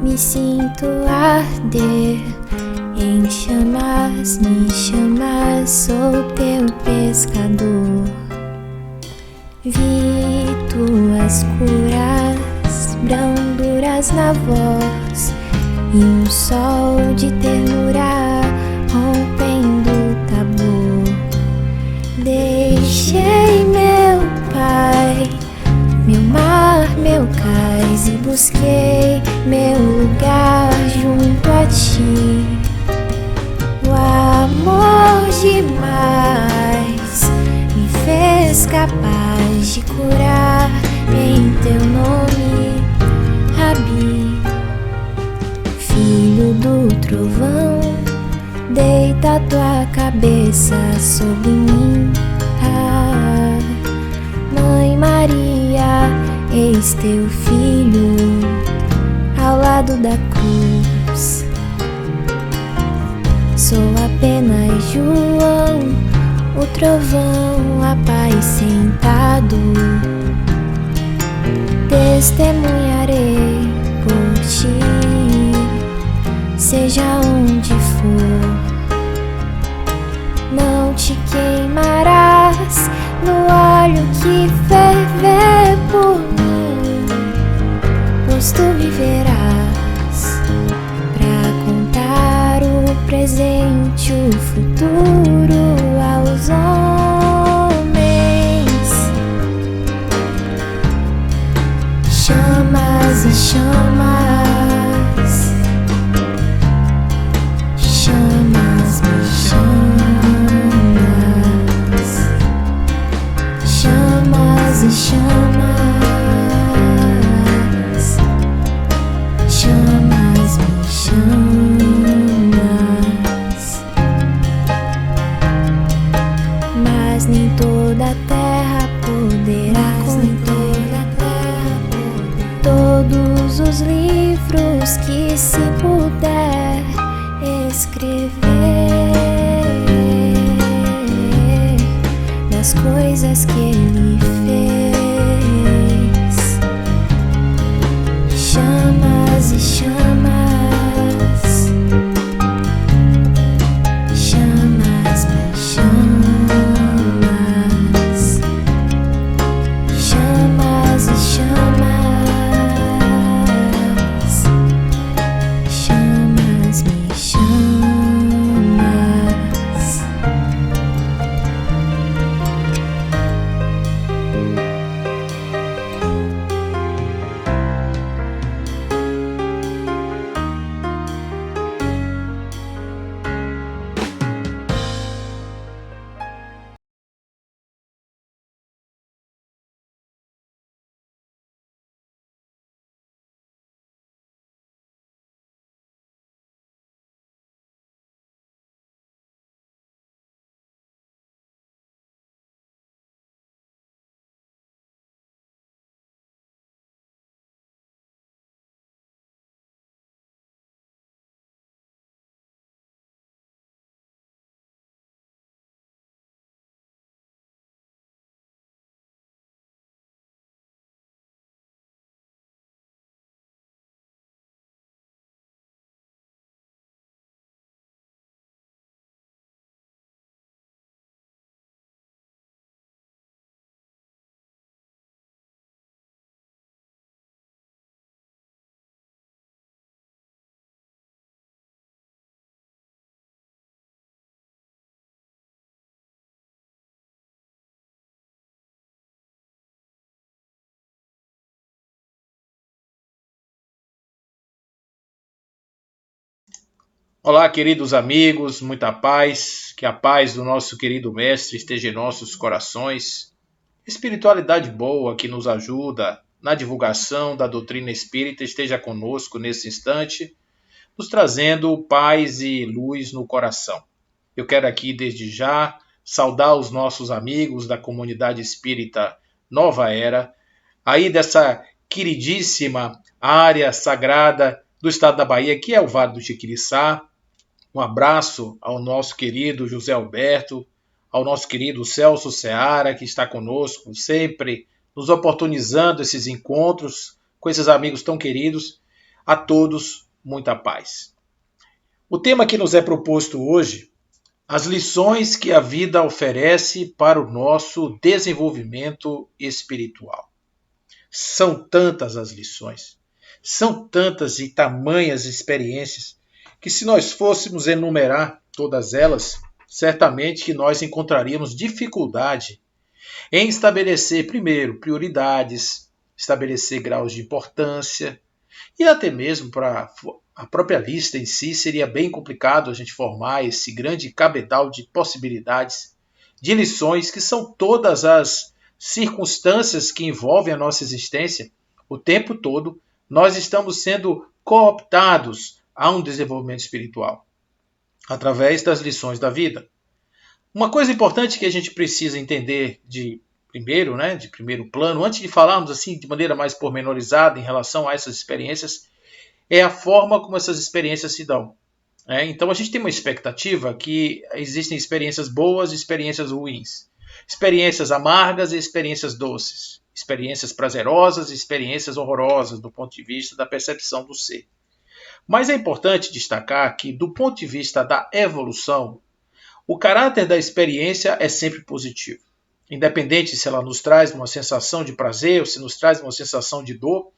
Me sinto arder em chamas, me chamas, sou teu pescador. Vi tuas curas, branduras na voz e um sol de ternura rompendo o tabu. Deixei meu Pai, meu mar, meu cais e busquei meu lugar junto a ti. O amor demais me fez capaz de curar em teu nome, Rabi. Filho do trovão, deita tua cabeça sobre mim. Ah, Mãe Maria, eis teu filho ao lado da cruz. Sou apenas João, o trovão, a paz sentado. Testemunharei por ti, seja onde for. Não te queimarás no óleo que ferver por mim, pois tu viverás pra contar o presente, o futuro aos homens. Chamas e chamas, chamas me chamas, chamas e chamas, chamas me chamas. Mas nem toda a terra poderá conter todos os livros que se puder escrever das coisas que ele fez. Chamas e chamas, chamas me chamas, chamas e chamas, chamas me chamas. Olá, queridos amigos, muita paz, que a paz do nosso querido Mestre esteja em nossos corações. Espiritualidade boa que nos ajuda na divulgação da doutrina espírita esteja conosco nesse instante, nos trazendo paz e luz no coração. Eu quero aqui, desde já, saudar os nossos amigos da comunidade espírita Nova Era, aí dessa queridíssima área sagrada do estado da Bahia, que é o Vale do Jiquiriçá. Um abraço ao nosso querido José Alberto, ao nosso querido Celso Seara, que está conosco, sempre nos oportunizando esses encontros com esses amigos tão queridos. A todos, muita paz. O tema que nos é proposto hoje, as lições que a vida oferece para o nosso desenvolvimento espiritual. São tantas as lições, são tantas e tamanhas experiências, que se nós fôssemos enumerar todas elas, certamente que nós encontraríamos dificuldade em estabelecer, primeiro, prioridades, estabelecer graus de importância, e até mesmo para a própria lista em si seria bem complicado a gente formar esse grande cabedal de possibilidades, de lições que são todas as circunstâncias que envolvem a nossa existência. O tempo todo nós estamos sendo cooptados a um desenvolvimento espiritual através das lições da vida. Uma coisa importante que a gente precisa entender de primeiro plano, antes de falarmos assim de maneira mais pormenorizada em relação a essas experiências, é a forma como essas experiências se dão. Então a gente tem uma expectativa que existem experiências boas e experiências ruins, experiências amargas e experiências doces, experiências prazerosas e experiências horrorosas do ponto de vista da percepção do ser. Mas é importante destacar que, do ponto de vista da evolução, o caráter da experiência é sempre positivo. Independente se ela nos traz uma sensação de prazer ou se nos traz uma sensação de dor,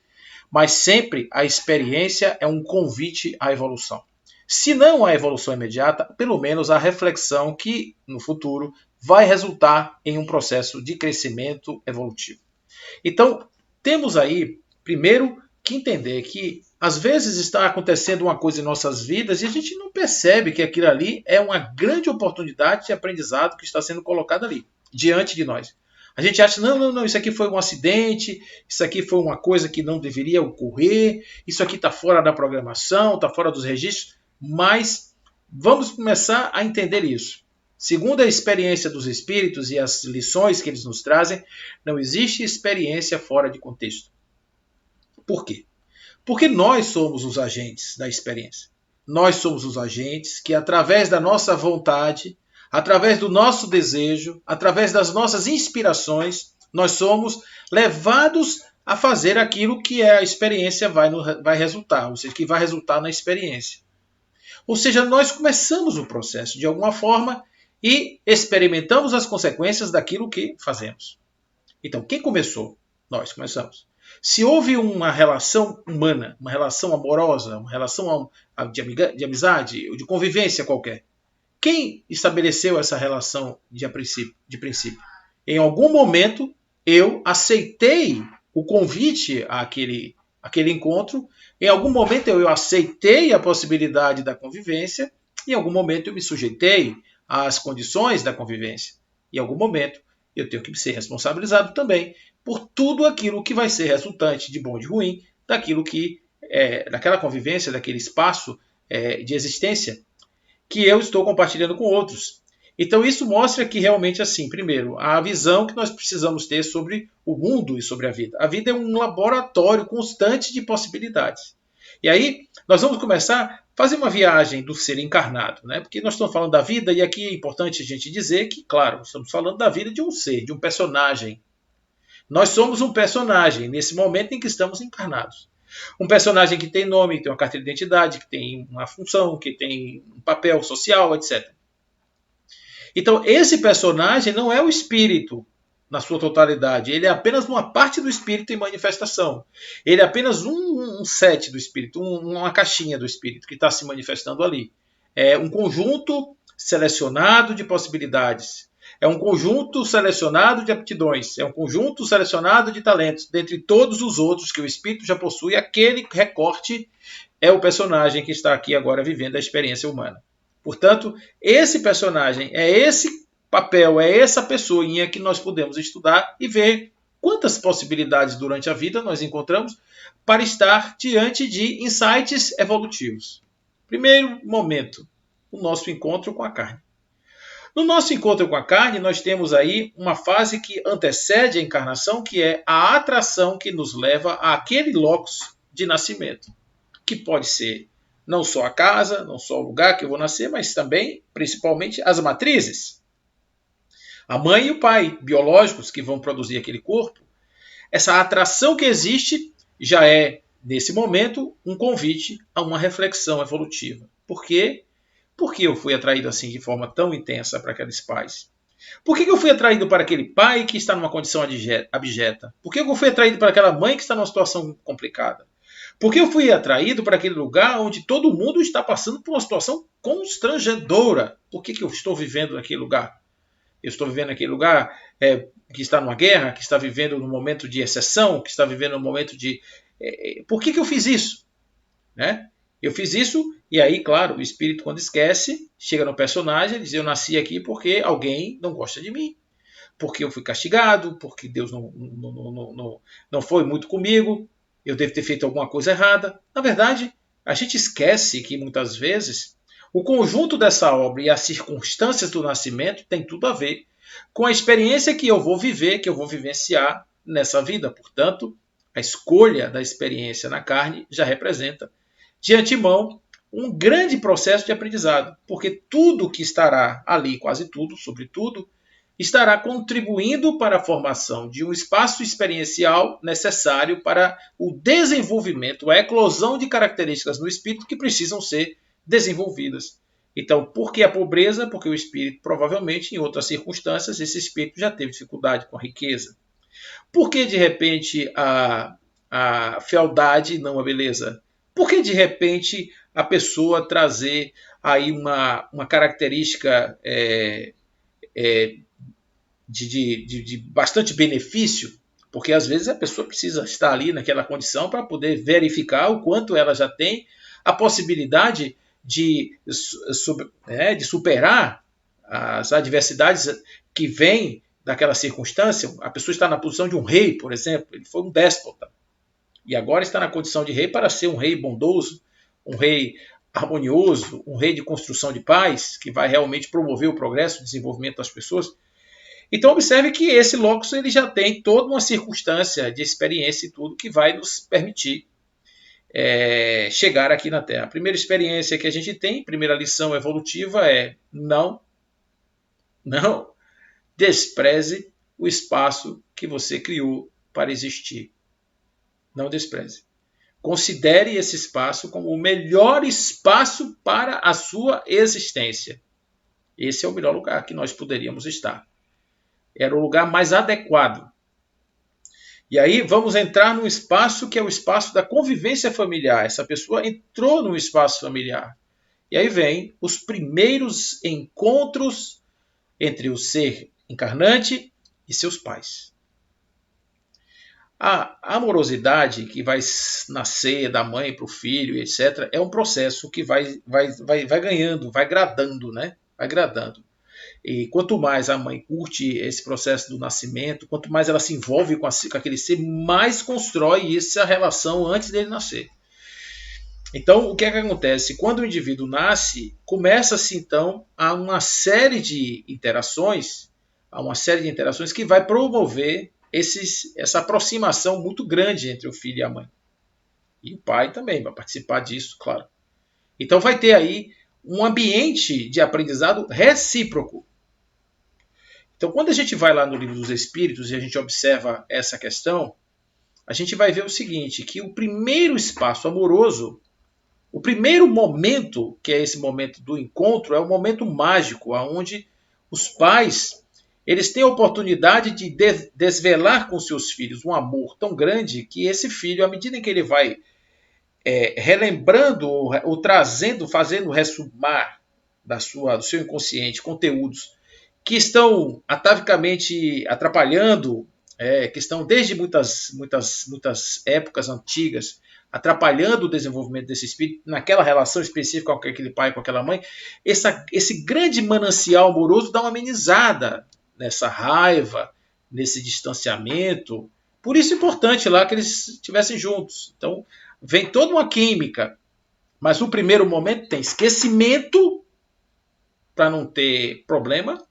mas sempre a experiência é um convite à evolução. Se não a evolução imediata, pelo menos a reflexão que, no futuro, vai resultar em um processo de crescimento evolutivo. Então, temos aí, primeiro, que entender que às vezes está acontecendo uma coisa em nossas vidas e a gente não percebe que aquilo ali é uma grande oportunidade de aprendizado que está sendo colocada ali, diante de nós. A gente acha, não, isso aqui foi um acidente, isso aqui foi uma coisa que não deveria ocorrer, isso aqui está fora da programação, está fora dos registros, mas vamos começar a entender isso. Segundo a experiência dos espíritos e as lições que eles nos trazem, não existe experiência fora de contexto. Por quê? Porque nós somos os agentes da experiência. Nós somos os agentes que, através da nossa vontade, através do nosso desejo, através das nossas inspirações, nós somos levados a fazer aquilo que a experiência vai resultar, ou seja, que vai resultar na experiência. Ou seja, nós começamos o processo de alguma forma e experimentamos as consequências daquilo que fazemos. Então, quem começou? Nós começamos. Se houve uma relação humana, uma relação amorosa, uma relação de amizade ou de convivência qualquer, quem estabeleceu essa relação de princípio? Em algum momento eu aceitei o convite àquele encontro, em algum momento eu aceitei a possibilidade da convivência, em algum momento eu me sujeitei às condições da convivência. Em algum momento eu tenho que ser responsabilizado também por tudo aquilo que vai ser resultante de bom e de ruim daquela convivência, daquele espaço de existência que eu estou compartilhando com outros. Então isso mostra que realmente, assim, primeiro, a visão que nós precisamos ter sobre o mundo e sobre a vida. A vida é um laboratório constante de possibilidades. E aí nós vamos começar a fazer uma viagem do ser encarnado, né? Porque nós estamos falando da vida e aqui é importante a gente dizer que, claro, estamos falando da vida de um ser, de um personagem. Nós somos um personagem nesse momento em que estamos encarnados. Um personagem que tem nome, que tem uma carteira de identidade, que tem uma função, que tem um papel social, etc. Então, esse personagem não é o espírito na sua totalidade. Ele é apenas uma parte do espírito em manifestação. Ele é apenas um set do espírito, uma caixinha do espírito que está se manifestando ali. É um conjunto selecionado de possibilidades. É um conjunto selecionado de aptidões, é um conjunto selecionado de talentos. Dentre todos os outros que o espírito já possui, aquele recorte é o personagem que está aqui agora vivendo a experiência humana. Portanto, esse personagem é esse papel, é essa pessoinha que nós podemos estudar e ver quantas possibilidades durante a vida nós encontramos para estar diante de insights evolutivos. Primeiro momento, o nosso encontro com a carne. No nosso encontro com a carne, nós temos aí uma fase que antecede a encarnação, que é a atração que nos leva àquele locus de nascimento, que pode ser não só a casa, não só o lugar que eu vou nascer, mas também, principalmente, as matrizes. A mãe e o pai biológicos que vão produzir aquele corpo. Essa atração que existe já é nesse momento, um convite a uma reflexão evolutiva. Por quê? Por que eu fui atraído assim de forma tão intensa para aqueles pais? Por que eu fui atraído para aquele pai que está numa condição abjeta? Por que eu fui atraído para aquela mãe que está numa situação complicada? Por que eu fui atraído para aquele lugar onde todo mundo está passando por uma situação constrangedora? Por que eu estou vivendo naquele lugar? Eu estou vivendo naquele lugar que está numa guerra, que está vivendo num momento de exceção, que está vivendo num momento de... Por que eu fiz isso? Né? Eu fiz isso e aí, claro, o espírito, quando esquece, chega no personagem e diz: eu nasci aqui porque alguém não gosta de mim, porque eu fui castigado, porque Deus não foi muito comigo, eu devo ter feito alguma coisa errada. Na verdade, a gente esquece que muitas vezes o conjunto dessa obra e as circunstâncias do nascimento tem tudo a ver com a experiência que eu vou viver, que eu vou vivenciar nessa vida. Portanto, a escolha da experiência na carne já representa, de antemão, um grande processo de aprendizado, porque tudo que estará ali, quase tudo, sobretudo, estará contribuindo para a formação de um espaço experiencial necessário para o desenvolvimento, a eclosão de características no espírito que precisam ser desenvolvidas. Então, por que a pobreza? Porque o espírito, provavelmente, em outras circunstâncias, esse espírito já teve dificuldade com a riqueza. Por que, de repente, a fealdade não a beleza? Por que, de repente, a pessoa trazer aí uma característica de bastante benefício? Porque, às vezes, a pessoa precisa estar ali naquela condição para poder verificar o quanto ela já tem a possibilidade de superar as adversidades que vêm daquela circunstância. A pessoa está na posição de um rei, por exemplo, ele foi um déspota, e agora está na condição de rei para ser um rei bondoso, um rei harmonioso, um rei de construção de paz, que vai realmente promover o progresso e o desenvolvimento das pessoas. Então observe que esse locus ele já tem toda uma circunstância de experiência e tudo que vai nos permitir chegar aqui na Terra. A primeira experiência que a gente tem, primeira lição evolutiva é não despreze o espaço que você criou para existir. Não despreze. Considere esse espaço como o melhor espaço para a sua existência. Esse é o melhor lugar que nós poderíamos estar. Era o lugar mais adequado. E aí vamos entrar num espaço que é o espaço da convivência familiar. Essa pessoa entrou num espaço familiar. E aí vem os primeiros encontros entre o ser encarnante e seus pais. A amorosidade que vai nascer da mãe para o filho, etc., é um processo que vai ganhando, vai gradando, né? Vai gradando. E quanto mais a mãe curte esse processo do nascimento, quanto mais ela se envolve com aquele ser, mais constrói essa relação antes dele nascer. Então, o que é que acontece? Quando o indivíduo nasce, começa-se então a uma série de interações, que vai promover essa aproximação muito grande entre o filho e a mãe. E o pai também vai participar disso, claro. Então vai ter aí um ambiente de aprendizado recíproco. Então, quando a gente vai lá no Livro dos Espíritos e a gente observa essa questão, a gente vai ver o seguinte, que o primeiro espaço amoroso, o primeiro momento, que é esse momento do encontro, é um momento mágico, onde os pais eles têm a oportunidade de desvelar com seus filhos um amor tão grande que esse filho, à medida em que ele vai relembrando ou trazendo, fazendo ressumar do seu inconsciente conteúdos que estão atavicamente atrapalhando, que estão desde muitas épocas antigas, atrapalhando o desenvolvimento desse espírito, naquela relação específica com aquele pai, com aquela mãe, esse grande manancial amoroso dá uma amenizada nessa raiva, nesse distanciamento. Por isso é importante lá que eles estivessem juntos. Então, vem toda uma química, mas no primeiro momento tem esquecimento, para não ter problema,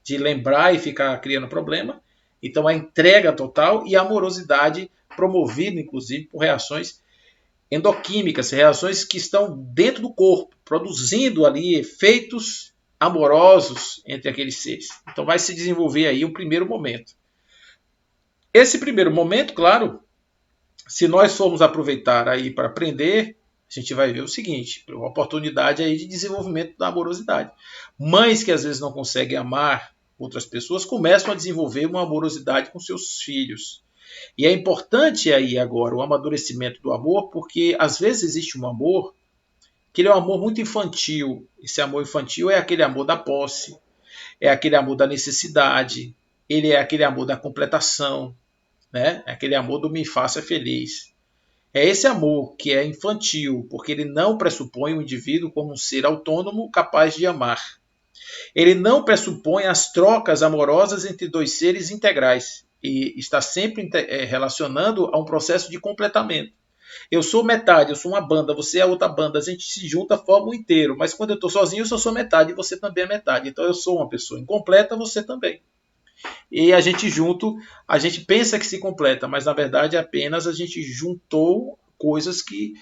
de lembrar e ficar criando problema. Então, a entrega total e a amorosidade promovida, inclusive, por reações endoquímicas, reações que estão dentro do corpo, produzindo ali efeitos amorosos entre aqueles seres. Então vai se desenvolver aí um primeiro momento. Esse primeiro momento, claro, se nós formos aproveitar aí para aprender, a gente vai ver o seguinte, uma oportunidade aí de desenvolvimento da amorosidade. Mães que às vezes não conseguem amar outras pessoas começam a desenvolver uma amorosidade com seus filhos. E é importante aí agora o amadurecimento do amor, porque às vezes existe um amor que ele é um amor muito infantil. Esse amor infantil é aquele amor da posse, é aquele amor da necessidade, ele é aquele amor da completação, né? É aquele amor do me faça feliz. É esse amor que é infantil, porque ele não pressupõe o indivíduo como um ser autônomo capaz de amar. Ele não pressupõe as trocas amorosas entre dois seres integrais e está sempre relacionando a um processo de completamento. Eu sou metade, eu sou uma banda, você é outra banda, a gente se junta, forma um inteiro, mas quando eu estou sozinho eu só sou metade e você também é metade. Então eu sou uma pessoa incompleta, você também. E a gente junto, a gente pensa que se completa, mas na verdade apenas a gente juntou coisas que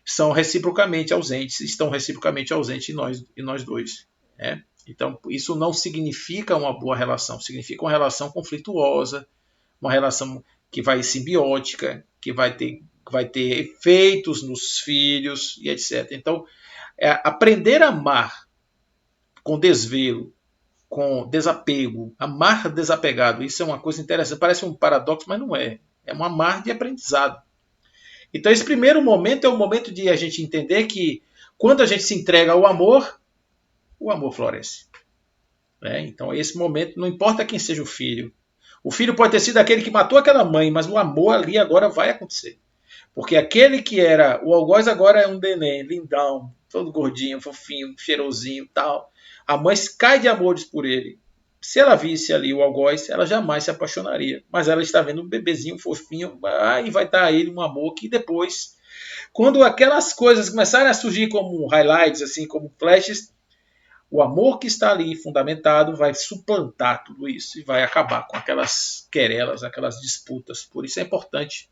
são reciprocamente ausentes, estão reciprocamente ausentes em nós dois. Né? Então, isso não significa uma boa relação, significa uma relação conflituosa, uma relação que vai simbiótica, que vai ter efeitos nos filhos e etc. Então, aprender a amar com desvelo, com desapego, amar desapegado, isso é uma coisa interessante, parece um paradoxo, mas não é. É um amar de aprendizado. Então, esse primeiro momento é o momento de a gente entender que quando a gente se entrega ao amor, o amor floresce. Né? Então, esse momento, não importa quem seja o filho pode ter sido aquele que matou aquela mãe, mas o amor ali agora vai acontecer. Porque aquele que era o algoz agora é um neném, lindão, todo gordinho, fofinho, cheirosinho e tal. A mãe cai de amores por ele. Se ela visse ali o algoz, ela jamais se apaixonaria. Mas ela está vendo um bebezinho fofinho, e vai dar a ele um amor que depois, quando aquelas coisas começarem a surgir como highlights, assim, como flashes, o amor que está ali fundamentado vai suplantar tudo isso e vai acabar com aquelas querelas, aquelas disputas. Por isso é importante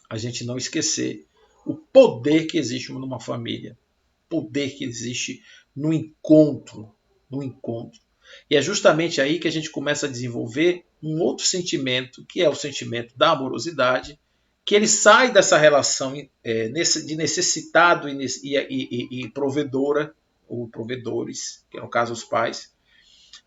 a gente não esquecer o poder que existe numa família, o poder que existe no encontro, no encontro. E é justamente aí que a gente começa a desenvolver um outro sentimento, que é o sentimento da amorosidade, que ele sai dessa relação de necessitado e provedora, ou provedores, que é no caso os pais,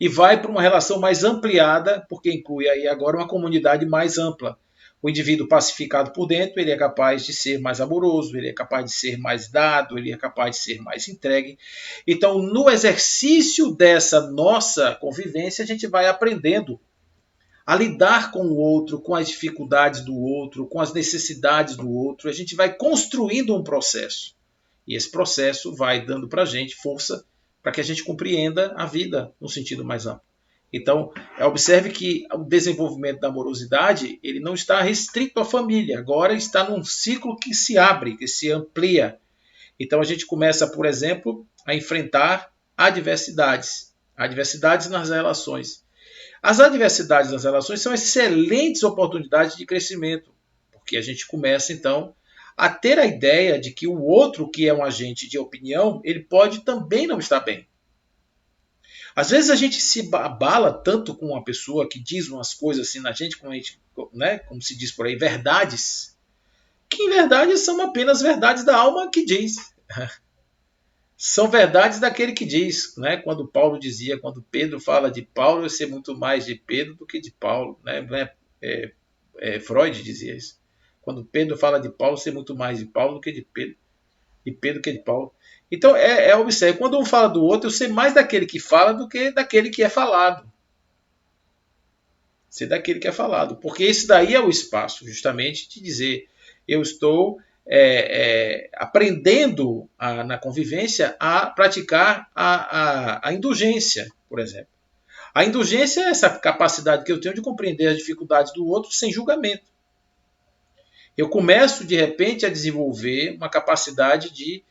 e vai para uma relação mais ampliada, porque inclui aí agora uma comunidade mais ampla. O indivíduo pacificado por dentro, ele é capaz de ser mais amoroso, ele é capaz de ser mais dado, ele é capaz de ser mais entregue. Então, no exercício dessa nossa convivência, a gente vai aprendendo a lidar com o outro, com as dificuldades do outro, com as necessidades do outro. A gente vai construindo um processo. E esse processo vai dando para a gente força para que a gente compreenda a vida no sentido mais amplo. Então, observe que o desenvolvimento da amorosidade ele não está restrito à família, agora está num ciclo que se abre, que se amplia. Então, a gente começa, por exemplo, a enfrentar adversidades nas relações. As adversidades nas relações são excelentes oportunidades de crescimento, porque a gente começa, então, a ter a ideia de que o outro, que é um agente de opinião, ele pode também não estar bem. Às vezes a gente se abala tanto com uma pessoa que diz umas coisas assim na gente, né, como se diz por aí, verdades, que em verdade são apenas verdades da alma que diz. São verdades daquele que diz, né? Quando Paulo dizia, quando Pedro fala de Paulo, eu sei muito mais de Pedro do que de Paulo, né? Freud dizia isso. Quando Pedro fala de Paulo, eu sei muito mais de Paulo do que de Pedro, e Pedro que de Paulo. Então, observe, quando um fala do outro, eu sei mais daquele que fala do que daquele que é falado. Sei daquele que é falado, porque esse daí é o espaço, justamente, de dizer, eu estou aprendendo na convivência a praticar a indulgência, por exemplo. A indulgência é essa capacidade que eu tenho de compreender as dificuldades do outro sem julgamento. Eu começo, de repente, a desenvolver uma capacidade de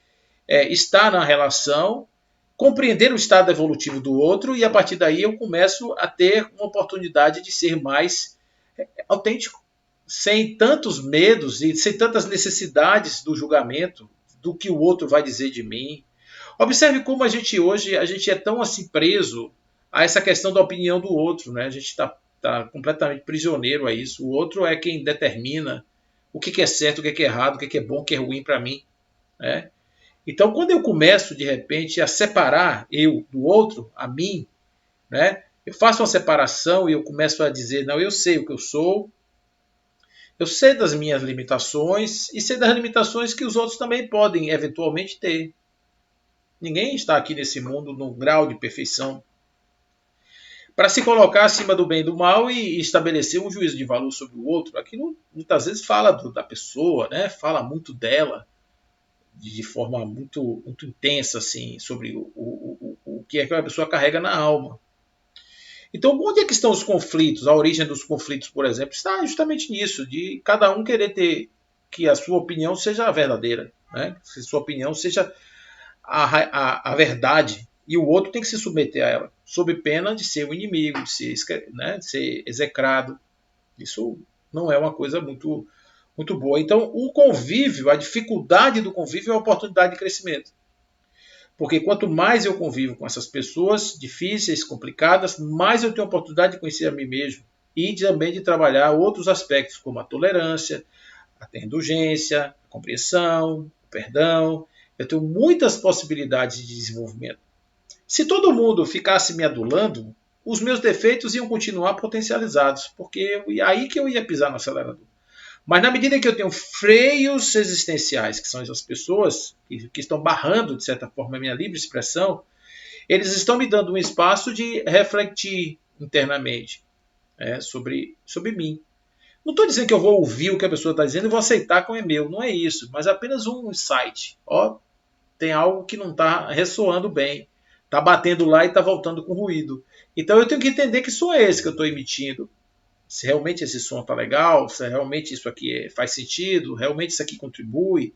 estar na relação, compreender o estado evolutivo do outro e, a partir daí, eu começo a ter uma oportunidade de ser mais autêntico, sem tantos medos e sem tantas necessidades do julgamento, do que o outro vai dizer de mim. Observe como a gente hoje é tão assim preso a essa questão da opinião do outro, né? A gente está completamente prisioneiro a isso. O outro é quem determina o que é certo, o que é errado, o que é bom, o que é ruim para mim. Né? Então, quando eu começo, de repente, a separar eu do outro, a mim, né? Eu faço uma separação e eu começo a dizer, não, eu sei o que eu sou, eu sei das minhas limitações e sei das limitações que os outros também podem eventualmente ter. Ninguém está aqui nesse mundo num grau de perfeição para se colocar acima do bem e do mal e estabelecer um juízo de valor sobre o outro. Aquilo muitas vezes fala da pessoa, né? Fala muito dela, de forma muito intensa assim, sobre o que é que a pessoa carrega na alma. Então, onde é que estão os conflitos? A origem dos conflitos, por exemplo, está justamente nisso, de cada um querer ter que a sua opinião seja a verdadeira, né? Que a sua opinião seja a verdade, e o outro tem que se submeter a ela, sob pena de ser o inimigo, de ser execrado. Isso não é uma coisa muito boa. Então, o convívio, a dificuldade do convívio é a oportunidade de crescimento. Porque quanto mais eu convivo com essas pessoas difíceis, complicadas, mais eu tenho a oportunidade de conhecer a mim mesmo e também de trabalhar outros aspectos, como a tolerância, a indulgência, a compreensão, o perdão. Eu tenho muitas possibilidades de desenvolvimento. Se todo mundo ficasse me adulando, os meus defeitos iam continuar potencializados, porque aí que eu ia pisar no acelerador. Mas na medida que eu tenho freios existenciais, que são as pessoas que estão barrando, de certa forma, a minha livre expressão, eles estão me dando um espaço de refletir internamente sobre mim. Não estou dizendo que eu vou ouvir o que a pessoa está dizendo e vou aceitar como é meu, não é isso, mas apenas um insight. Tem algo que não está ressoando bem, está batendo lá e está voltando com ruído. Então eu tenho que entender que som é esse que eu estou emitindo. Se realmente esse som está legal, se realmente isso aqui faz sentido, realmente isso aqui contribui.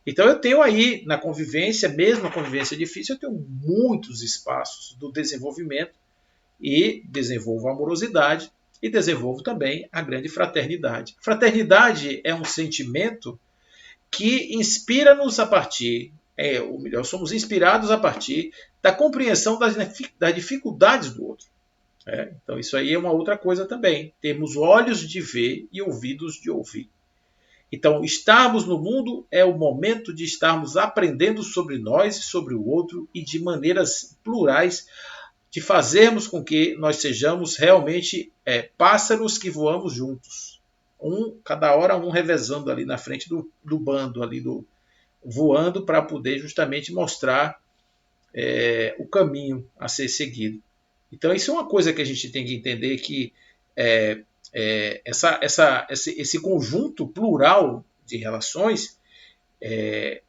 Então eu tenho aí na convivência, mesmo na convivência difícil, eu tenho muitos espaços do desenvolvimento e desenvolvo a amorosidade e desenvolvo também a grande fraternidade. Fraternidade é um sentimento que inspira-nos a partir, ou melhor, somos inspirados a partir da compreensão das dificuldades do outro. Então isso aí é uma outra coisa também. Temos olhos de ver e ouvidos de ouvir. Então, estarmos no mundo é o momento de estarmos aprendendo sobre nós e sobre o outro e de maneiras plurais, de fazermos com que nós sejamos realmente pássaros que voamos juntos. Cada hora um revezando ali na frente do bando, ali voando para poder justamente mostrar o caminho a ser seguido. Então, isso é uma coisa que a gente tem que entender, que esse conjunto plural de relações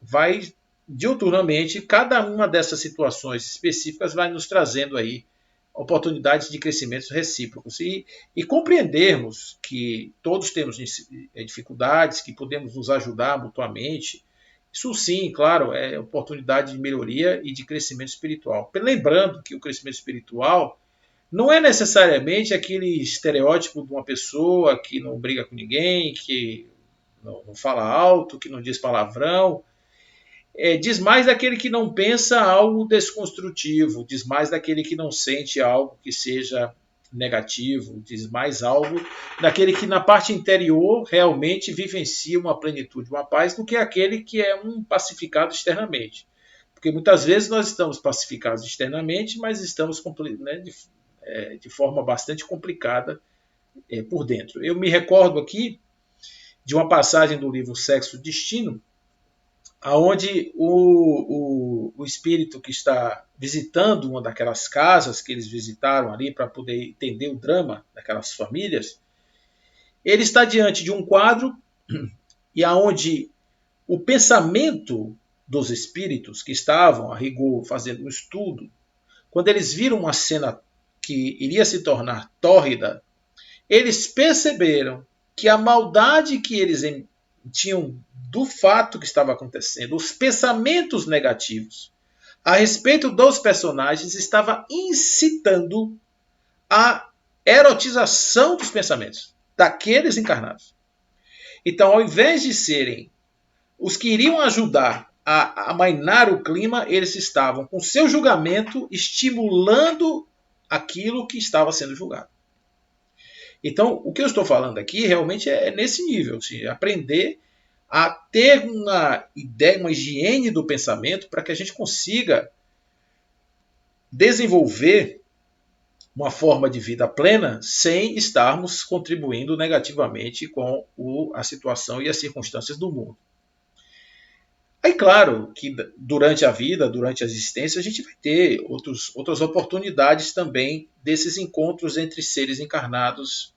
vai diuturnamente, cada uma dessas situações específicas vai nos trazendo aí oportunidades de crescimentos recíprocos e compreendermos que todos temos dificuldades, que podemos nos ajudar mutuamente. Isso sim, claro, é oportunidade de melhoria e de crescimento espiritual. Lembrando que o crescimento espiritual não é necessariamente aquele estereótipo de uma pessoa que não briga com ninguém, que não fala alto, que não diz palavrão. Diz mais daquele que não pensa algo desconstrutivo, diz mais daquele que não sente algo que seja negativo, diz mais algo daquele que na parte interior realmente vivencia uma plenitude, uma paz, do que aquele que é um pacificado externamente. Porque muitas vezes nós estamos pacificados externamente, mas estamos de forma bastante complicada por dentro. Eu me recordo aqui de uma passagem do livro Sexo e Destino, onde o espírito que está visitando uma daquelas casas que eles visitaram ali para poder entender o drama daquelas famílias, ele está diante de um quadro e aonde o pensamento dos espíritos que estavam, a rigor, fazendo um estudo, quando eles viram uma cena que iria se tornar tórrida, eles perceberam que a maldade que eles tinham do fato que estava acontecendo, os pensamentos negativos a respeito dos personagens estava incitando a erotização dos pensamentos daqueles encarnados. Então, ao invés de serem os que iriam ajudar a amainar o clima, eles estavam com seu julgamento estimulando aquilo que estava sendo julgado. Então, o que eu estou falando aqui realmente é nesse nível, assim, aprender a ter uma ideia, uma higiene do pensamento para que a gente consiga desenvolver uma forma de vida plena sem estarmos contribuindo negativamente com a situação e as circunstâncias do mundo. Aí, claro, que durante a vida, durante a existência, a gente vai ter outras oportunidades também desses encontros entre seres encarnados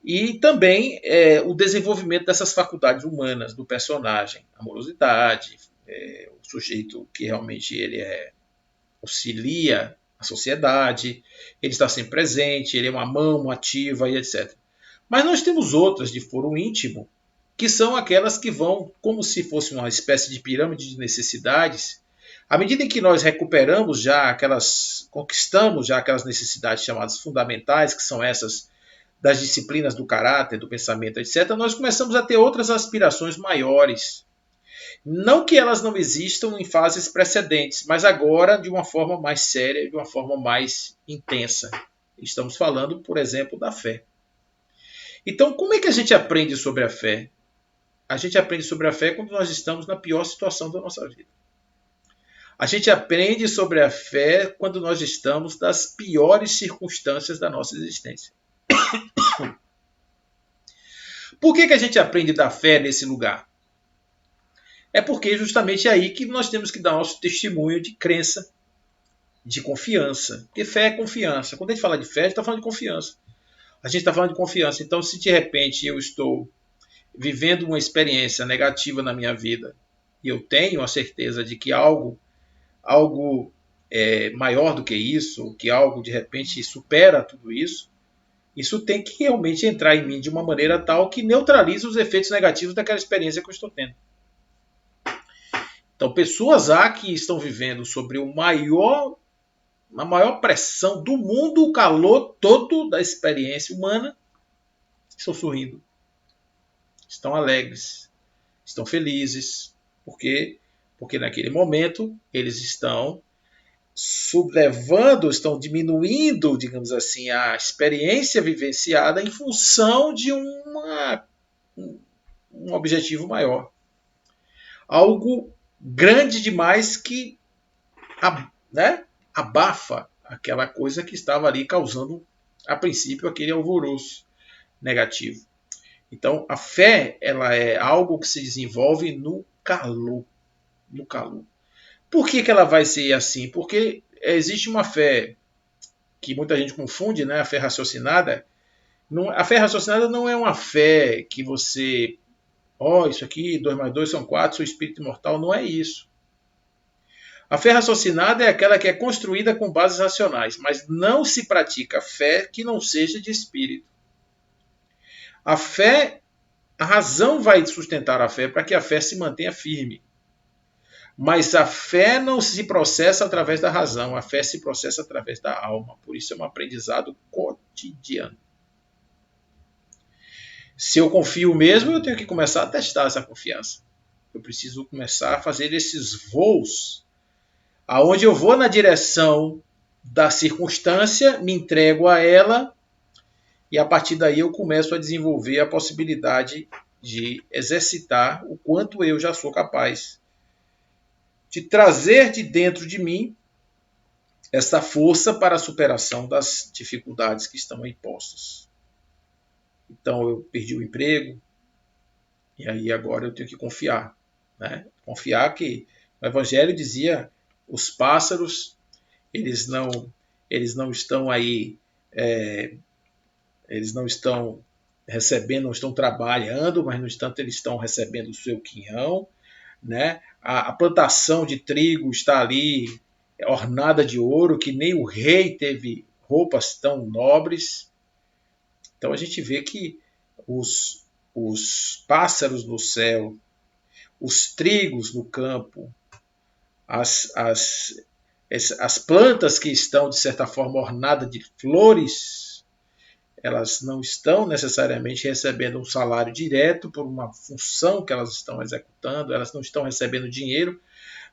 e também o desenvolvimento dessas faculdades humanas do personagem, amorosidade, o sujeito que realmente ele auxilia a sociedade, ele está sempre presente, ele é uma mão ativa e etc. Mas nós temos outras de foro íntimo, que são aquelas que vão como se fosse uma espécie de pirâmide de necessidades. À medida em que nós recuperamos conquistamos já aquelas necessidades chamadas fundamentais, que são essas das disciplinas do caráter, do pensamento, etc., nós começamos a ter outras aspirações maiores. Não que elas não existam em fases precedentes, mas agora de uma forma mais séria, de uma forma mais intensa. Estamos falando, por exemplo, da fé. Então, como é que a gente aprende sobre a fé? A gente aprende sobre a fé quando nós estamos na pior situação da nossa vida. A gente aprende sobre a fé quando nós estamos nas piores circunstâncias da nossa existência. Por que a gente aprende da fé nesse lugar? É porque justamente é aí que nós temos que dar nosso testemunho de crença, de confiança. Porque fé é confiança. Quando a gente fala de fé, a gente está falando de confiança. A gente está falando de confiança. Então, se de repente eu estou vivendo uma experiência negativa na minha vida e eu tenho a certeza de que algo é maior do que isso, que algo de repente supera tudo isso, isso tem que realmente entrar em mim de uma maneira tal que neutralize os efeitos negativos daquela experiência que eu estou tendo. Então, pessoas há que estão vivendo sobre a maior pressão do mundo, o calor todo da experiência humana, estão sorrindo, estão alegres, estão felizes. Por quê? Porque naquele momento eles estão sublevando, estão diminuindo, digamos assim, a experiência vivenciada em função de um objetivo maior. Algo grande demais que abafa aquela coisa que estava ali causando, a princípio, aquele alvoroço negativo. Então, a fé ela é algo que se desenvolve no calor. No calor. Por que ela vai ser assim? Porque existe uma fé que muita gente confunde, né? A fé raciocinada. A fé raciocinada não é uma fé que você... isso aqui, 2 mais 2 são 4, sou espírito imortal. Não é isso. A fé raciocinada é aquela que é construída com bases racionais, mas não se pratica fé que não seja de espírito. A razão vai sustentar a fé para que a fé se mantenha firme. Mas a fé não se processa através da razão, a fé se processa através da alma. Por isso é um aprendizado cotidiano. Se eu confio mesmo, eu tenho que começar a testar essa confiança. Eu preciso começar a fazer esses voos, aonde eu vou na direção da circunstância, me entrego a ela, e a partir daí eu começo a desenvolver a possibilidade de exercitar o quanto eu já sou capaz de trazer de dentro de mim essa força para a superação das dificuldades que estão aí postas. Então eu perdi o emprego, e aí agora eu tenho que confiar. Né? Confiar que o Evangelho dizia, os pássaros, eles não estão aí, eles não estão recebendo, não estão trabalhando, mas no entanto eles estão recebendo o seu quinhão. Né? A plantação de trigo está ali ornada de ouro, que nem o rei teve roupas tão nobres. Então a gente vê que os pássaros no céu, os trigos no campo, as plantas que estão, de certa forma, ornadas de flores, elas não estão necessariamente recebendo um salário direto por uma função que elas estão executando, elas não estão recebendo dinheiro,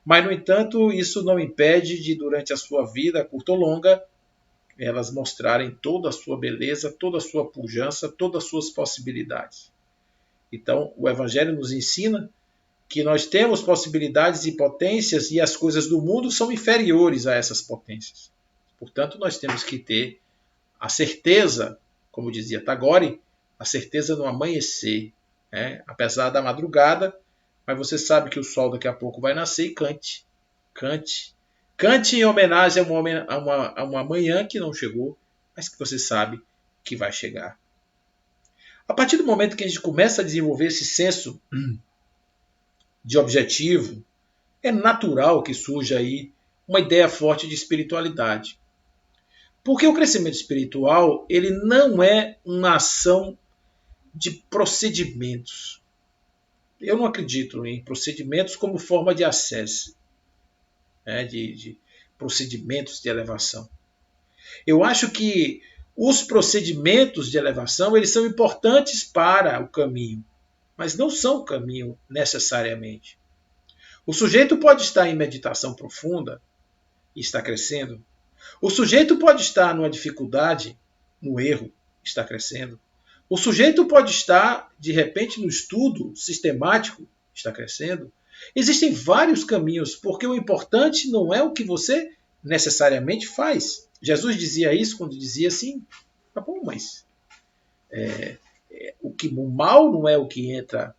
mas, no entanto, isso não impede de, durante a sua vida, curta ou longa, elas mostrarem toda a sua beleza, toda a sua pujança, todas as suas possibilidades. Então, o Evangelho nos ensina que nós temos possibilidades e potências e as coisas do mundo são inferiores a essas potências. Portanto, nós temos que ter a certeza, como dizia Tagore, a certeza no amanhecer. Apesar da madrugada, mas você sabe que o sol daqui a pouco vai nascer e cante. Cante. Cante em homenagem a uma manhã que não chegou, mas que você sabe que vai chegar. A partir do momento que a gente começa a desenvolver esse senso de objetivo, é natural que surja aí uma ideia forte de espiritualidade. Porque o crescimento espiritual, ele não é uma ação de procedimentos. Eu não acredito em procedimentos como forma de acesso, de procedimentos de elevação. Eu acho que os procedimentos de elevação eles são importantes para o caminho, mas não são o caminho necessariamente. O sujeito pode estar em meditação profunda e está crescendo. O sujeito pode estar numa dificuldade, no erro, está crescendo. O sujeito pode estar, de repente, no estudo sistemático, está crescendo. Existem vários caminhos, porque o importante não é o que você necessariamente faz. Jesus dizia isso quando dizia assim, tá bom, mas o mal não é o que entra,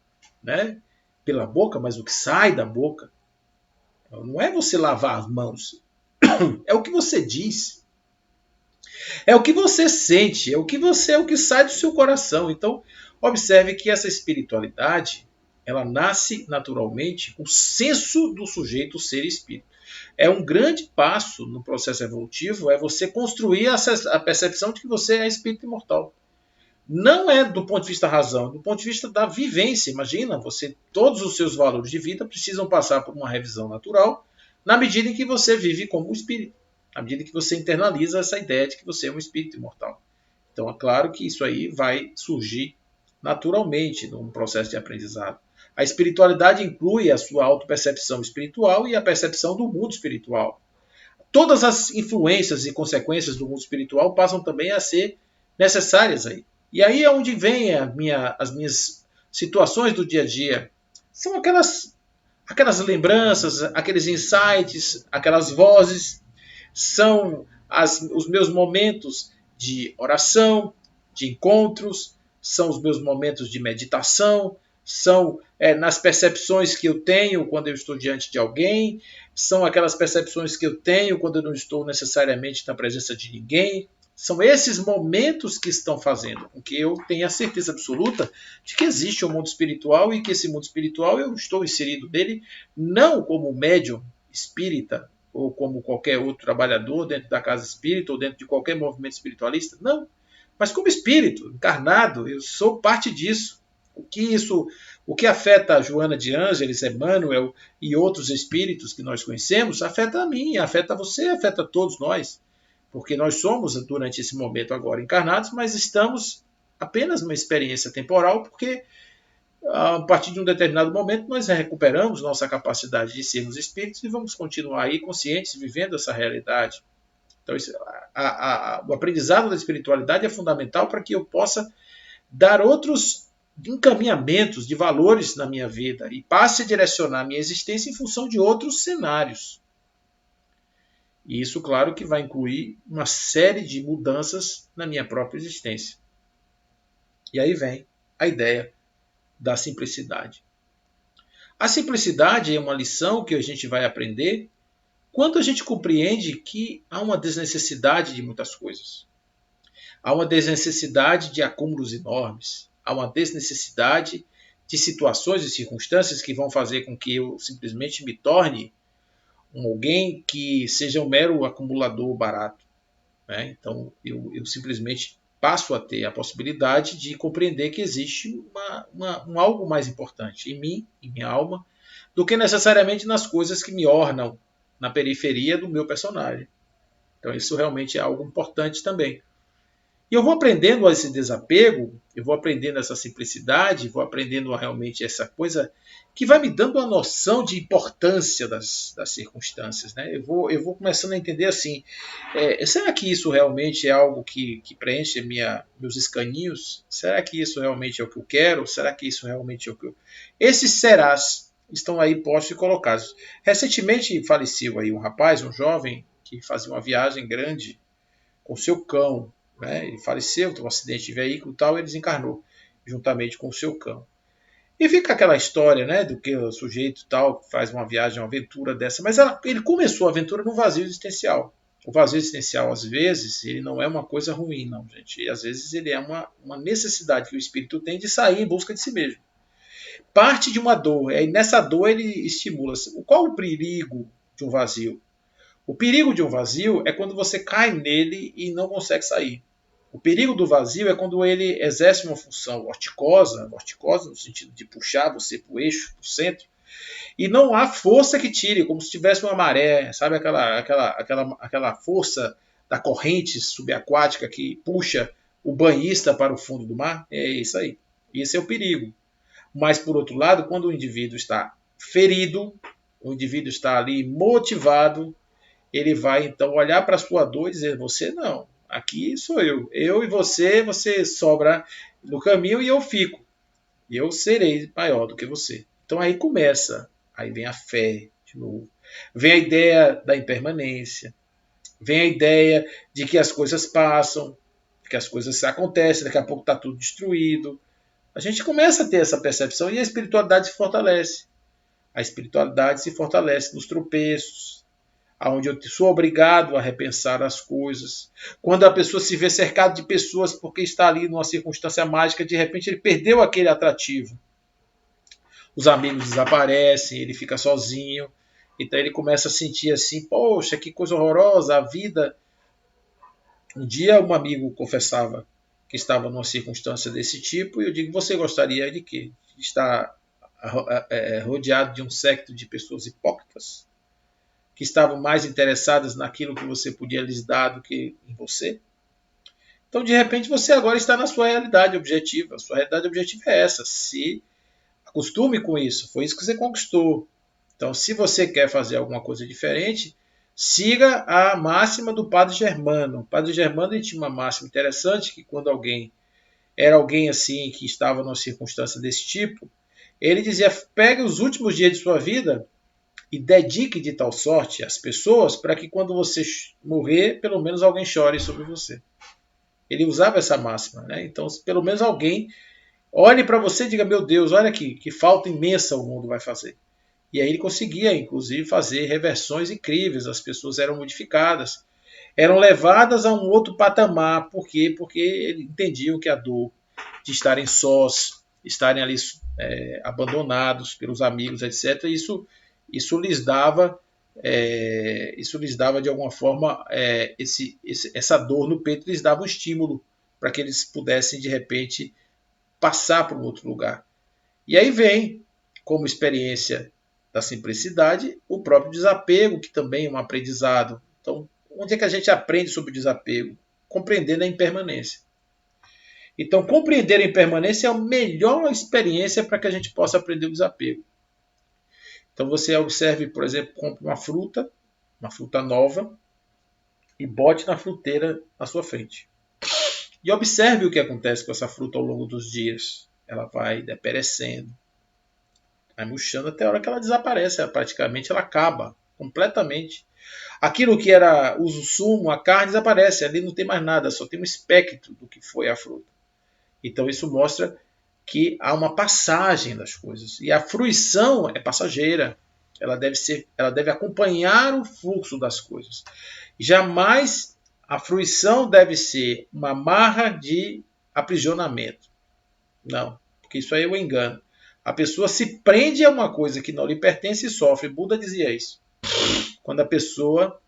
pela boca, mas o que sai da boca. Não é você lavar as mãos, é o que você diz. É o que você sente, é o que sai do seu coração. Então, observe que essa espiritualidade, ela nasce naturalmente com o senso do sujeito ser espírito. É um grande passo no processo evolutivo, é você construir a percepção de que você é espírito imortal. Não é do ponto de vista da razão, é do ponto de vista da vivência. Imagina, todos os seus valores de vida precisam passar por uma revisão natural na medida em que você vive como um espírito. À medida que você internaliza essa ideia de que você é um espírito imortal. Então, é claro que isso aí vai surgir naturalmente num processo de aprendizado. A espiritualidade inclui a sua autopercepção espiritual e a percepção do mundo espiritual. Todas as influências e consequências do mundo espiritual passam também a ser necessárias aí. E aí é onde vem as minhas situações do dia a dia. São aquelas lembranças, aqueles insights, aquelas vozes. São os meus momentos de oração, de encontros, são os meus momentos de meditação, são nas percepções que eu tenho quando eu estou diante de alguém, são aquelas percepções que eu tenho quando eu não estou necessariamente na presença de ninguém. São esses momentos que estão fazendo com que eu tenha a certeza absoluta de que existe um mundo espiritual e que esse mundo espiritual eu estou inserido nele não como médium espírita, ou como qualquer outro trabalhador dentro da casa espírita ou dentro de qualquer movimento espiritualista. Não, mas como espírito encarnado, eu sou parte disso. O que afeta a Joana de Ângeles, Emmanuel e outros espíritos que nós conhecemos, afeta a mim, afeta você, afeta a todos nós. Porque nós somos, durante esse momento agora, encarnados, mas estamos apenas numa experiência temporal, porque a partir de um determinado momento nós recuperamos nossa capacidade de sermos espíritos e vamos continuar aí conscientes, vivendo essa realidade. Então, o aprendizado da espiritualidade é fundamental para que eu possa dar outros encaminhamentos de valores na minha vida e passe a direcionar a minha existência em função de outros cenários. E isso, claro, que vai incluir uma série de mudanças na minha própria existência. E aí vem a ideia da simplicidade. A simplicidade é uma lição que a gente vai aprender quando a gente compreende que há uma desnecessidade de muitas coisas. Há uma desnecessidade de acúmulos enormes. Há uma desnecessidade de situações e circunstâncias que vão fazer com que eu simplesmente me torne alguém que seja um mero acumulador barato. Então, eu simplesmente passo a ter a possibilidade de compreender que existe um algo mais importante em mim, em minha alma, do que necessariamente nas coisas que me ornam na periferia do meu personagem. Então isso realmente é algo importante também. E eu vou aprendendo esse desapego, eu vou aprendendo essa simplicidade, vou aprendendo realmente essa coisa que vai me dando uma noção de importância das circunstâncias. Né? Eu vou começando a entender assim, será que isso realmente é algo que preenche meus escaninhos? Será que isso realmente é o que eu quero? Será que isso realmente é o que eu... Esses serás estão aí postos e colocados. Recentemente faleceu aí um rapaz, um jovem, que fazia uma viagem grande com seu cão. Né? Ele faleceu, teve um acidente de veículo e tal, ele desencarnou juntamente com o seu cão. E fica aquela história, né, do que o sujeito tal faz uma viagem, uma aventura dessa, mas ele começou a aventura no vazio existencial. O vazio existencial, às vezes, ele não é uma coisa ruim, não, gente. E, às vezes ele é uma necessidade que o espírito tem de sair em busca de si mesmo. Parte de uma dor, e nessa dor ele estimula. Qual o perigo de um vazio? O perigo de um vazio é quando você cai nele e não consegue sair. O perigo do vazio é quando ele exerce uma função vorticosa no sentido de puxar você para o eixo, para o centro, e não há força que tire, como se tivesse uma maré, sabe aquela força da corrente subaquática que puxa o banhista para o fundo do mar? É isso aí. Esse é o perigo. Mas, por outro lado, quando o indivíduo está ferido, o indivíduo está ali motivado, ele vai então olhar para a sua dor e dizer: você não, aqui sou eu. Eu e você sobra no caminho e eu fico. E eu serei maior do que você. Então aí começa. Aí vem a fé de novo. Vem a ideia da impermanência. Vem a ideia de que as coisas passam, que as coisas acontecem, daqui a pouco está tudo destruído. A gente começa a ter essa percepção e a espiritualidade se fortalece. A espiritualidade se fortalece nos tropeços, onde eu sou obrigado a repensar as coisas. Quando a pessoa se vê cercado de pessoas porque está ali numa circunstância mágica, de repente ele perdeu aquele atrativo. Os amigos desaparecem, ele fica sozinho. Então ele começa a sentir assim, poxa, que coisa horrorosa, a vida. Um dia um amigo confessava que estava numa circunstância desse tipo, e eu digo: você gostaria de quê? De estar rodeado de um séquito de pessoas hipócritas, que estavam mais interessadas naquilo que você podia lhes dar do que em você? Então, de repente, você agora está na sua realidade objetiva. A sua realidade objetiva é essa. Se acostume com isso. Foi isso que você conquistou. Então, se você quer fazer alguma coisa diferente, siga a máxima do Padre Germano. O Padre Germano tinha uma máxima interessante, que quando era alguém assim, que estava numa circunstância desse tipo, ele dizia: pegue os últimos dias de sua vida e dedique de tal sorte às pessoas para que quando você morrer, pelo menos alguém chore sobre você. Ele usava essa máxima, né? Então, pelo menos alguém olhe para você e diga: meu Deus, olha aqui, que falta imensa o mundo vai fazer. E aí ele conseguia, inclusive, fazer reversões incríveis. As pessoas eram modificadas, eram levadas a um outro patamar. Por quê? Porque eles entendiam que a dor de estarem sós, estarem ali abandonados pelos amigos, etc., isso lhes dava de alguma forma, essa dor no peito lhes dava um estímulo para que eles pudessem de repente passar para um outro lugar. E aí vem como experiência da simplicidade o próprio desapego, que também é um aprendizado. Então, onde é que a gente aprende sobre o desapego? Compreendendo a impermanência. Então, compreender a impermanência é a melhor experiência para que a gente possa aprender o desapego. Então você observe, por exemplo, compre uma fruta nova, e bote na fruteira à sua frente. E observe o que acontece com essa fruta ao longo dos dias. Ela vai deperecendo, vai murchando até a hora que ela desaparece. Praticamente ela acaba completamente. Aquilo que era o sumo, a carne, desaparece. Ali não tem mais nada, só tem um espectro do que foi a fruta. Então isso mostra que há uma passagem das coisas. E a fruição é passageira. Ela deve acompanhar o fluxo das coisas. Jamais a fruição deve ser uma amarra de aprisionamento. Não, porque isso aí é um engano. A pessoa se prende a uma coisa que não lhe pertence e sofre. Buda dizia isso. Quando a pessoa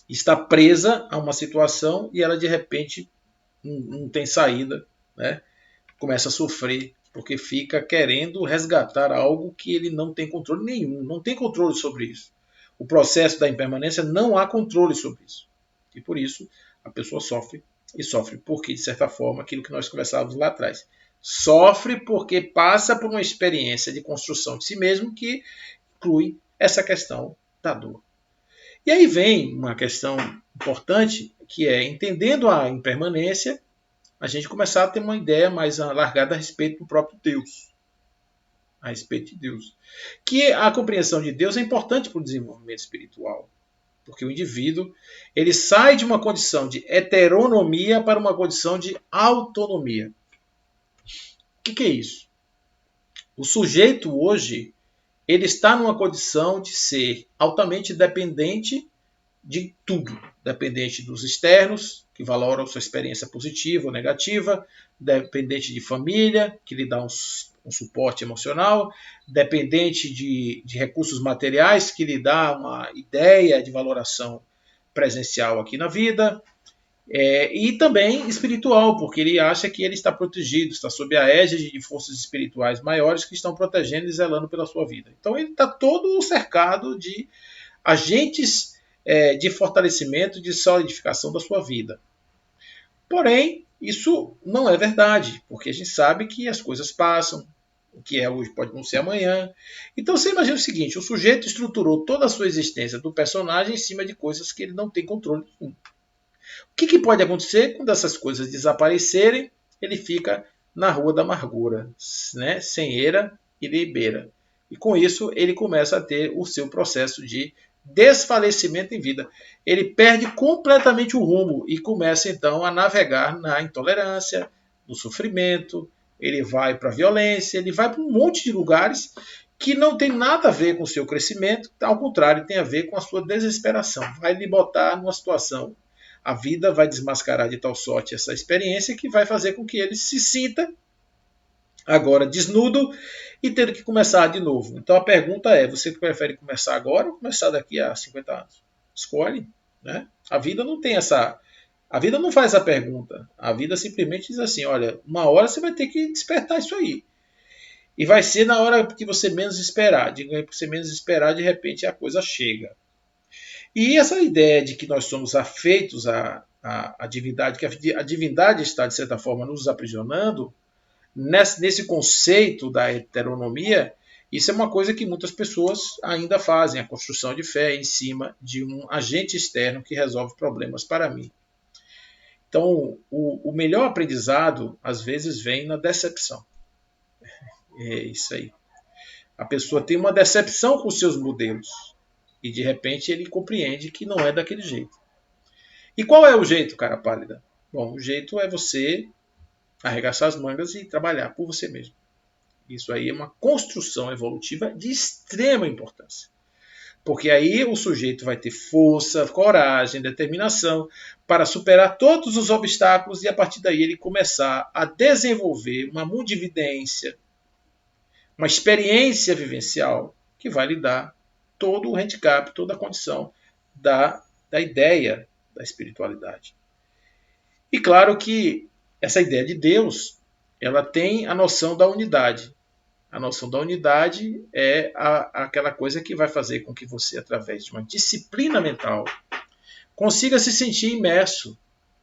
está presa a uma situação e ela de repente não tem saída, né? Começa a sofrer, porque fica querendo resgatar algo que ele não tem controle nenhum, não tem controle sobre isso. O processo da impermanência não há controle sobre isso. E por isso a pessoa sofre E sofre porque, de certa forma, aquilo que nós conversávamos lá atrás. Sofre porque passa por uma experiência de construção de si mesmo que inclui essa questão da dor. E aí vem uma questão importante, que é, entendendo a impermanência, a gente começar a ter uma ideia mais alargada a respeito do próprio Deus. A respeito de Deus. Que a compreensão de Deus é importante para o desenvolvimento espiritual. Porque o indivíduo ele sai de uma condição de heteronomia para uma condição de autonomia. O que é isso? O sujeito hoje ele está numa condição de ser altamente dependente de tudo. Dependente dos externos, que valoram sua experiência positiva ou negativa, dependente de família, que lhe dá um suporte emocional, dependente de recursos materiais, que lhe dá uma ideia de valoração presencial aqui na vida, e também espiritual, porque ele acha que ele está protegido, está sob a égide de forças espirituais maiores que estão protegendo e zelando pela sua vida. Então ele está todo cercado de agentes de fortalecimento, de solidificação da sua vida. Porém, isso não é verdade, porque a gente sabe que as coisas passam, o que é hoje pode não ser amanhã. Então você imagina o seguinte, o sujeito estruturou toda a sua existência do personagem em cima de coisas que ele não tem controle nenhum. O que pode acontecer quando essas coisas desaparecerem? Ele fica na rua da amargura, né? Sem eira e beira. E com isso ele começa a ter o seu processo de desfalecimento em vida. Ele perde completamente o rumo e começa então a navegar na intolerância, no sofrimento, ele vai para a violência, ele vai para um monte de lugares que não tem nada a ver com o seu crescimento, ao contrário, tem a ver com a sua desesperação. Vai lhe botar numa situação. A vida vai desmascarar de tal sorte essa experiência que vai fazer com que ele se sinta agora desnudo e tendo que começar de novo. Então a pergunta é, você prefere começar agora ou começar daqui a 50 anos? Escolhe, né? A vida não tem essa... A vida não faz a pergunta. A vida simplesmente diz assim, olha, uma hora você vai ter que despertar isso aí. E vai ser na hora que você menos esperar. De você menos esperar, de repente a coisa chega. E essa ideia de que nós somos afeitos à divindade, que a divindade está, de certa forma, nos aprisionando, nesse conceito da heteronomia, isso é uma coisa que muitas pessoas ainda fazem, a construção de fé em cima de um agente externo que resolve problemas para mim. Então, o melhor aprendizado, às vezes, vem na decepção. É isso aí. A pessoa tem uma decepção com os seus modelos. E, de repente, ele compreende que não é daquele jeito. E qual é o jeito, cara pálida? Bom, o jeito é você arregaçar as mangas e trabalhar por você mesmo. Isso aí é uma construção evolutiva de extrema importância. Porque aí o sujeito vai ter força, coragem, determinação para superar todos os obstáculos e a partir daí ele começar a desenvolver uma mundividência, uma experiência vivencial que vai lhe dar todo o handicap, toda a condição da ideia da espiritualidade. E claro que essa ideia de Deus, ela tem a noção da unidade. A noção da unidade é aquela coisa que vai fazer com que você, através de uma disciplina mental, consiga se sentir imerso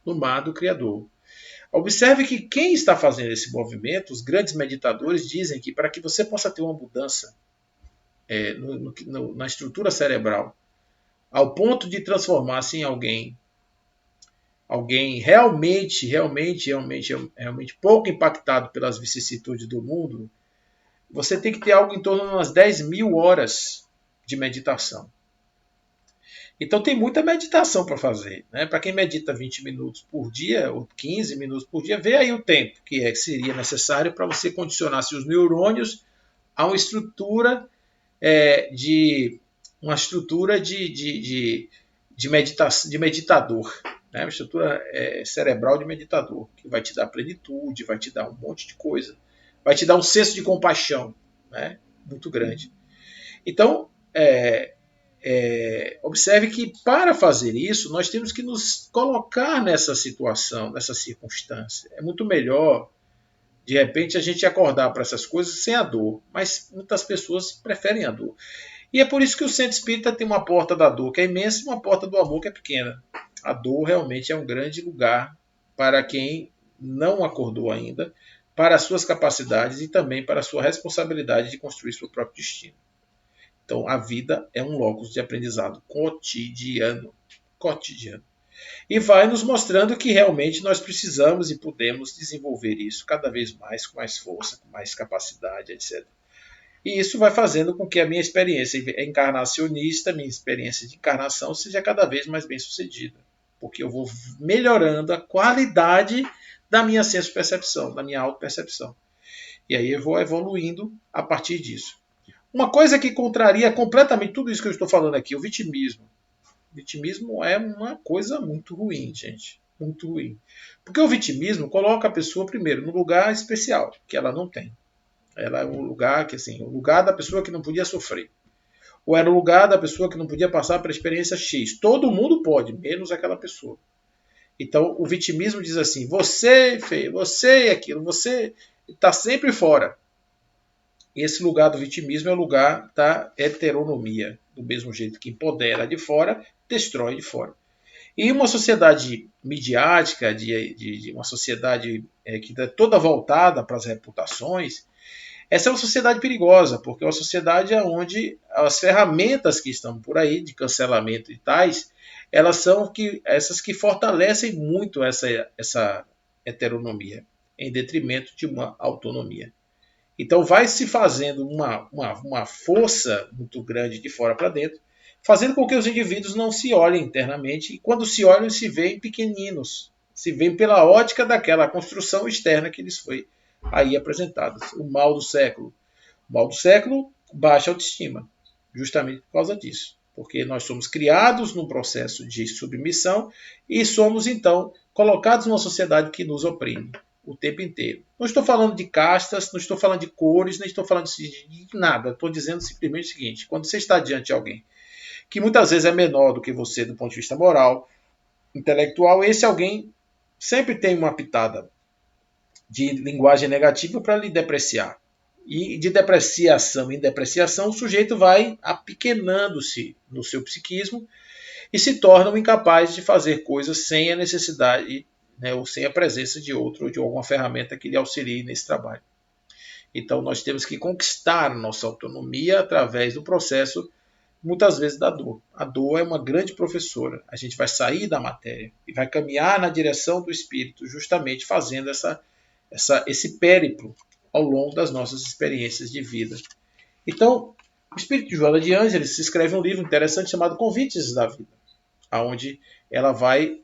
no mar do Criador. Observe que quem está fazendo esse movimento, os grandes meditadores dizem que para que você possa ter uma mudança na estrutura cerebral, ao ponto de transformar-se em alguém realmente pouco impactado pelas vicissitudes do mundo, você tem que ter algo em torno de umas 10.000 horas de meditação. Então tem muita meditação para fazer. Né? Para quem medita 20 minutos por dia, ou 15 minutos por dia, vê aí o tempo que seria necessário para você condicionar seus neurônios a uma estrutura de meditador. Né? Uma estrutura cerebral de meditador, que vai te dar plenitude, vai te dar um monte de coisa. Vai te dar um senso de compaixão, né? Muito grande. Então, observe que para fazer isso, nós temos que nos colocar nessa situação, nessa circunstância. É muito melhor, de repente, a gente acordar para essas coisas sem a dor, mas muitas pessoas preferem a dor. E é por isso que o Centro Espírita tem uma porta da dor que é imensa e uma porta do amor que é pequena. A dor realmente é um grande lugar para quem não acordou ainda, para as suas capacidades e também para a sua responsabilidade de construir seu próprio destino. Então, a vida é um locus de aprendizado cotidiano. Cotidiano. E vai nos mostrando que realmente nós precisamos e podemos desenvolver isso cada vez mais, com mais força, com mais capacidade, etc. E isso vai fazendo com que a minha experiência encarnacionista, minha experiência de encarnação, seja cada vez mais bem sucedida. Porque eu vou melhorando a qualidade da minha senso-percepção, da minha auto-percepção. E aí eu vou evoluindo a partir disso. Uma coisa que contraria completamente tudo isso que eu estou falando aqui, o vitimismo. O vitimismo é uma coisa muito ruim, gente. Muito ruim. Porque o vitimismo coloca a pessoa, primeiro, no lugar especial, que ela não tem. Ela é o lugar que, assim, o lugar da pessoa que não podia sofrer. Ou era o lugar da pessoa que não podia passar pela experiência X. Todo mundo pode, menos aquela pessoa. Então, o vitimismo diz assim, você, feio, você e aquilo, você está sempre fora. E esse lugar do vitimismo é o lugar da heteronomia. Do mesmo jeito que empodera de fora, destrói de fora. E uma sociedade midiática, de uma sociedade que está toda voltada para as reputações, essa é uma sociedade perigosa, porque é uma sociedade onde as ferramentas que estão por aí, de cancelamento e tais, elas são essas que fortalecem muito essa heteronomia, em detrimento de uma autonomia. Então vai se fazendo uma força muito grande de fora para dentro, fazendo com que os indivíduos não se olhem internamente, e quando se olham, se veem pequeninos, se veem pela ótica daquela construção externa que lhes foi aí apresentada. O mal do século. O mal do século, baixa autoestima, justamente por causa disso. Porque nós somos criados num processo de submissão e somos, então, colocados numa sociedade que nos oprime o tempo inteiro. Não estou falando de castas, não estou falando de cores, nem estou falando de nada. Estou dizendo simplesmente o seguinte, quando você está diante de alguém que muitas vezes é menor do que você do ponto de vista moral, intelectual, esse alguém sempre tem uma pitada de linguagem negativa para lhe depreciar. E de depreciação em depreciação, o sujeito vai apequenando-se no seu psiquismo e se torna incapaz de fazer coisas sem a necessidade, né, ou sem a presença de outro ou de alguma ferramenta que lhe auxilie nesse trabalho. Então nós temos que conquistar a nossa autonomia através do processo, muitas vezes, da dor. A dor é uma grande professora. A gente vai sair da matéria e vai caminhar na direção do espírito, justamente fazendo esse périplo ao longo das nossas experiências de vida. Então, o espírito de Joana de Ângeles escreve um livro interessante chamado Convites da Vida, onde ela vai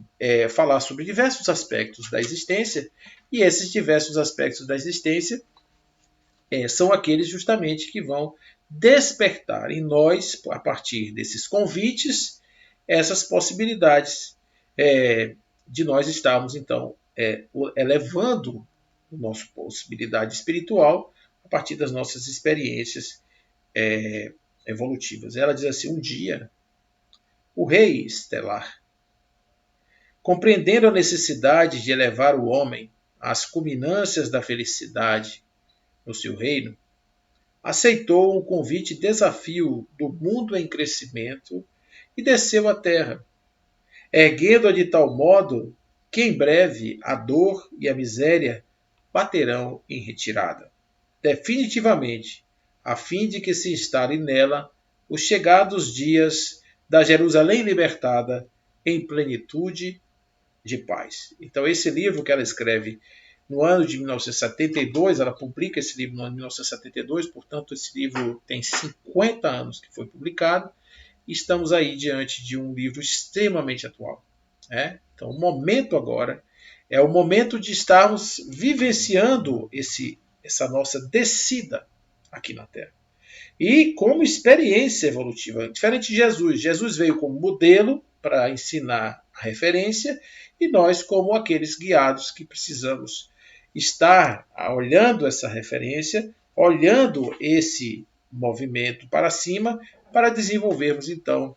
falar sobre diversos aspectos da existência, e esses diversos aspectos da existência são aqueles justamente que vão despertar em nós, a partir desses convites, essas possibilidades de nós estarmos, então, elevando a nossa possibilidade espiritual a partir das nossas experiências evolutivas. Ela diz assim, um dia, o rei estelar, compreendendo a necessidade de elevar o homem às culminâncias da felicidade no seu reino, aceitou um convite e desafio do mundo em crescimento e desceu à terra, erguendo-a de tal modo que em breve a dor e a miséria baterão em retirada, definitivamente, a fim de que se instale nela os chegados dias da Jerusalém libertada em plenitude de paz. Então esse livro que ela escreve no ano de 1972, ela publica esse livro no ano de 1972, portanto esse livro tem 50 anos que foi publicado, e estamos aí diante de um livro extremamente atual. Então o momento agora é o momento de estarmos vivenciando essa nossa descida aqui na Terra. E como experiência evolutiva, diferente de Jesus. Jesus veio como modelo para ensinar a referência, e nós como aqueles guiados que precisamos estar olhando essa referência, olhando esse movimento para cima, para desenvolvermos então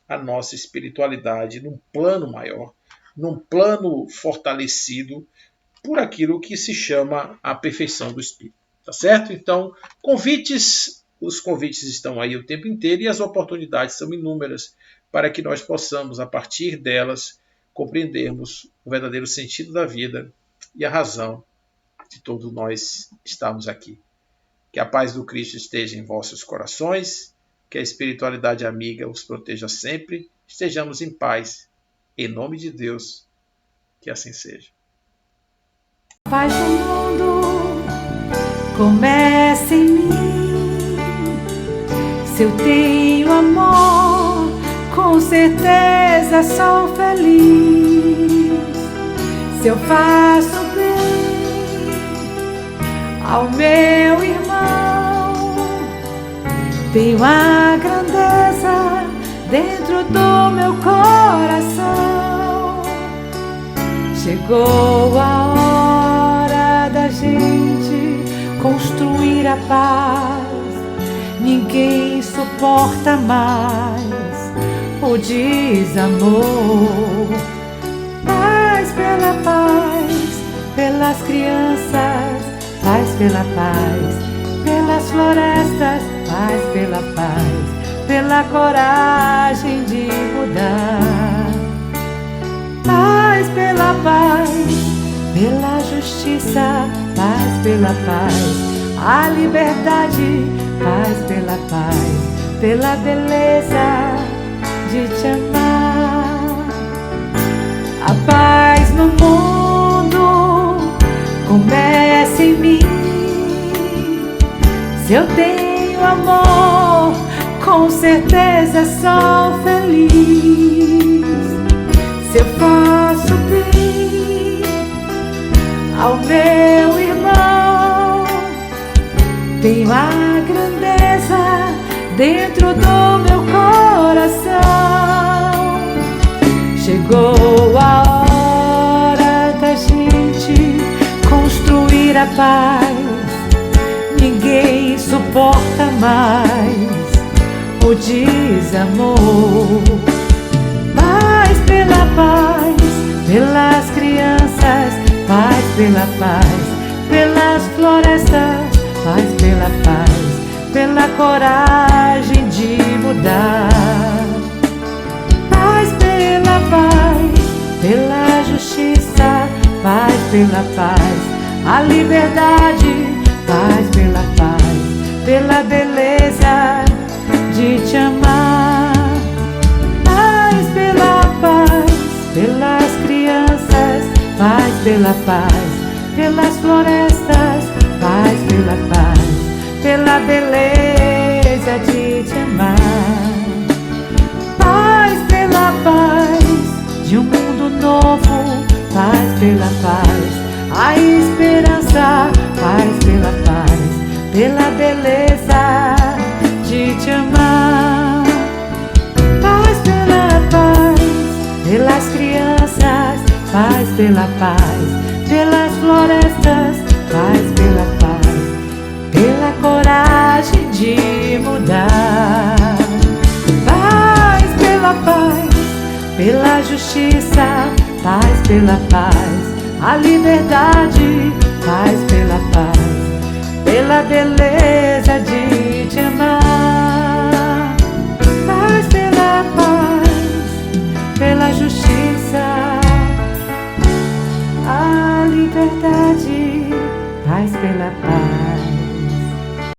a nossa espiritualidade num plano maior, num plano fortalecido por aquilo que se chama a perfeição do espírito. Tá certo? Então, os convites estão aí o tempo inteiro e as oportunidades são inúmeras para que nós possamos, a partir delas, compreendermos o verdadeiro sentido da vida e a razão de todos nós estarmos aqui. Que a paz do Cristo esteja em vossos corações, que a espiritualidade amiga os proteja sempre, estejamos em paz, em nome de Deus, que assim seja. Paz do mundo começa em mim. Se eu tenho amor, com certeza sou feliz. Se eu faço bem ao meu irmão, tenho a grandeza dentro do meu coração. Chegou a hora da gente construir a paz. Ninguém suporta mais o desamor. Paz pela paz, pelas crianças, paz pela paz, pelas florestas, paz pela paz, pela coragem de mudar. Paz pela paz, pela justiça, paz pela paz, a liberdade, paz pela paz, pela beleza de te amar. A paz no mundo começa em mim. Se eu tenho amor, com certeza sou feliz. Se eu faço bem ao meu irmão, tenho a grandeza dentro do meu coração. Chegou a hora da gente construir a paz. Ninguém suporta mais o desamor. Paz pela paz, pelas crianças, paz pela paz, pelas florestas, paz pela paz, pela coragem de mudar. Paz pela paz, pela justiça, paz pela paz, a liberdade, paz pela paz, pela beleza de te amar. Paz pela paz, pelas crianças, paz pela paz, pelas florestas, paz pela paz, pela beleza de te amar. Paz pela paz, de um mundo novo, paz pela paz, a esperança, paz pela paz, pela beleza de te amar. Paz pela paz, pelas crianças, paz pela paz, pelas florestas, paz pela paz, pela coragem de mudar. Paz pela paz, pela justiça, paz pela paz, a liberdade, paz pela paz, pela beleza de te amar.